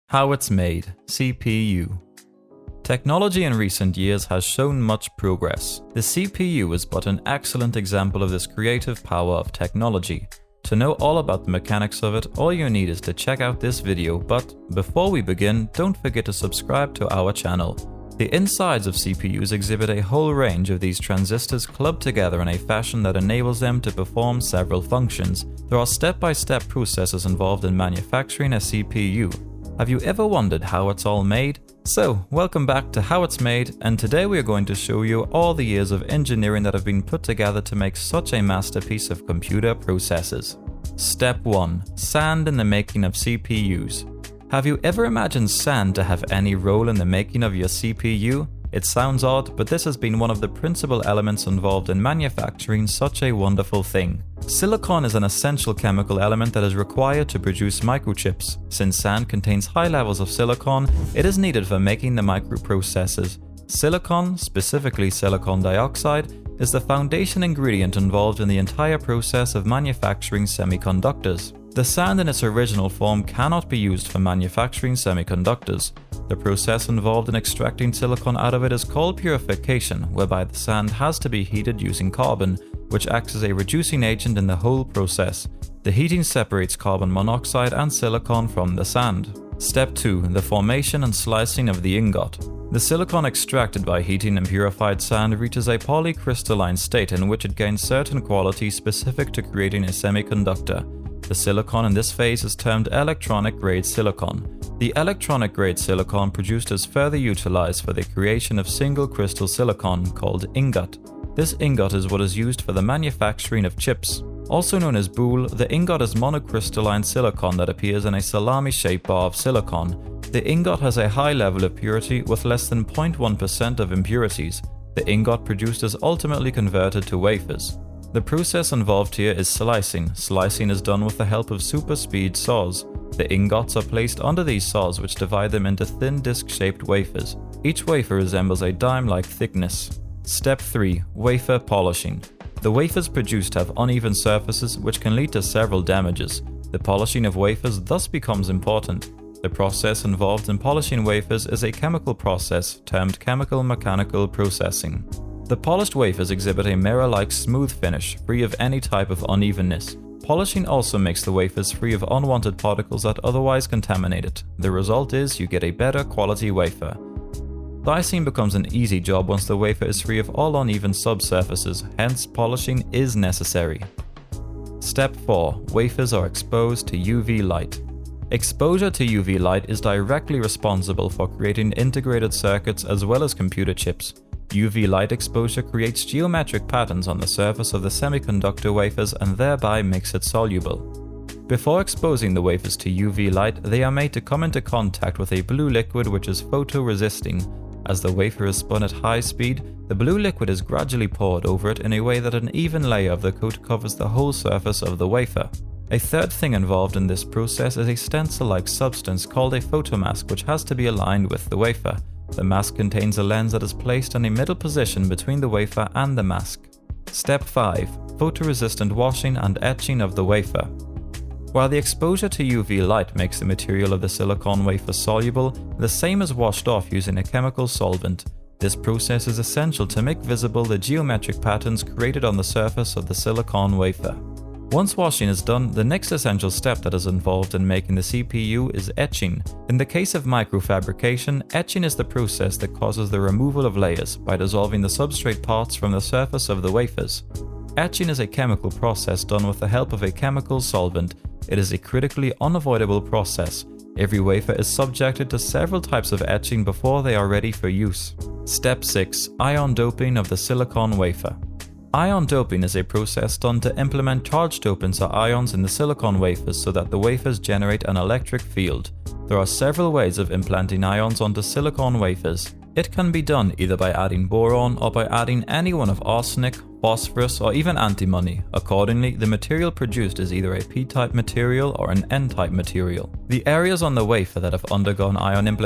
How it's made, CPU. Technology in recent years has shown much progress. The CPU is but an excellent example of this creative power of technology. To know all about the mechanics of it, all you need is to check out this video, but before we begin, don't forget to subscribe to our channel. The insides of CPUs exhibit a whole range of these transistors clubbed together in a fashion that enables them to perform several functions. There are step-by-step processes involved in manufacturing a CPU. Have you ever wondered how it's all made? So, welcome back to How It's Made, and today we are going to show you all the years of engineering that have been put together to make such a masterpiece of computer processes. Step 1. Sand in the making of CPUs. Have you ever imagined sand to have any role in the making of your CPU? It sounds odd, but this has been one of the principal elements involved in manufacturing such a wonderful thing. Silicon is an essential chemical element that is required to produce microchips. Since sand contains high levels of silicon, it is needed for making the microprocessors. Silicon, specifically silicon dioxide, is the foundation ingredient involved in the entire process of manufacturing semiconductors. The sand in its original form cannot be used for manufacturing semiconductors. The process involved in extracting silicon out of it is called purification, whereby the sand has to be heated using carbon, which acts as a reducing agent in the whole process. The heating separates carbon monoxide and silicon from the sand. Step 2. The formation and slicing of the ingot. The silicon extracted by heating and purified sand reaches a polycrystalline state in which it gains certain qualities specific to creating a semiconductor. The silicon in this phase is termed electronic-grade silicon. The electronic-grade silicon produced is further utilized for the creation of single-crystal silicon called ingot. This ingot is what is used for the manufacturing of chips. Also known as boule, the ingot is monocrystalline silicon that appears in a salami-shaped bar of silicon. The ingot has a high level of purity with less than 0.1% of impurities. The ingot produced is ultimately converted to wafers. The process involved here is slicing. Slicing is done with the help of super-speed saws. The ingots are placed under these saws, which divide them into thin disc-shaped wafers. Each wafer resembles a dime-like thickness. Step 3. Wafer polishing. The wafers produced have uneven surfaces, which can lead to several damages. The polishing of wafers thus becomes important. The process involved in polishing wafers is a chemical process termed chemical-mechanical processing. The polished wafers exhibit a mirror-like smooth finish, free of any type of unevenness. Polishing also makes the wafers free of unwanted particles that otherwise contaminate it. The result is you get a better quality wafer. Dicing becomes an easy job once the wafer is free of all uneven subsurfaces, hence polishing is necessary. Step 4. Wafers are exposed to UV light. Exposure to UV light is directly responsible for creating integrated circuits as well as computer chips. UV light exposure creates geometric patterns on the surface of the semiconductor wafers and thereby makes it soluble. Before exposing the wafers to UV light, they are made to come into contact with a blue liquid which is photoresisting. As the wafer is spun at high speed, the blue liquid is gradually poured over it in a way that an even layer of the coat covers the whole surface of the wafer. A third thing involved in this process is a stencil-like substance called a photomask, which has to be aligned with the wafer. The mask contains a lens that is placed in a middle position between the wafer and the mask. Step 5. Photoresistant washing and etching of the wafer. While the exposure to UV light makes the material of the silicon wafer soluble, the same is washed off using a chemical solvent. This process is essential to make visible the geometric patterns created on the surface of the silicon wafer. Once washing is done, the next essential step that is involved in making the CPU is etching. In the case of microfabrication, etching is the process that causes the removal of layers by dissolving the substrate parts from the surface of the wafers. Etching is a chemical process done with the help of a chemical solvent. It is a critically unavoidable process. Every wafer is subjected to several types of etching before they are ready for use. Step 6. Ion doping of the silicon wafer. Ion doping is a process done to implement charge dopants or ions in the silicon wafers so that the wafers generate an electric field. There are several ways of implanting ions onto silicon wafers. It can be done either by adding boron or by adding any one of arsenic, phosphorus, or even antimony. Accordingly, the material produced is either a p-type material or an n-type material. The areas on the wafer that have undergone ion implementation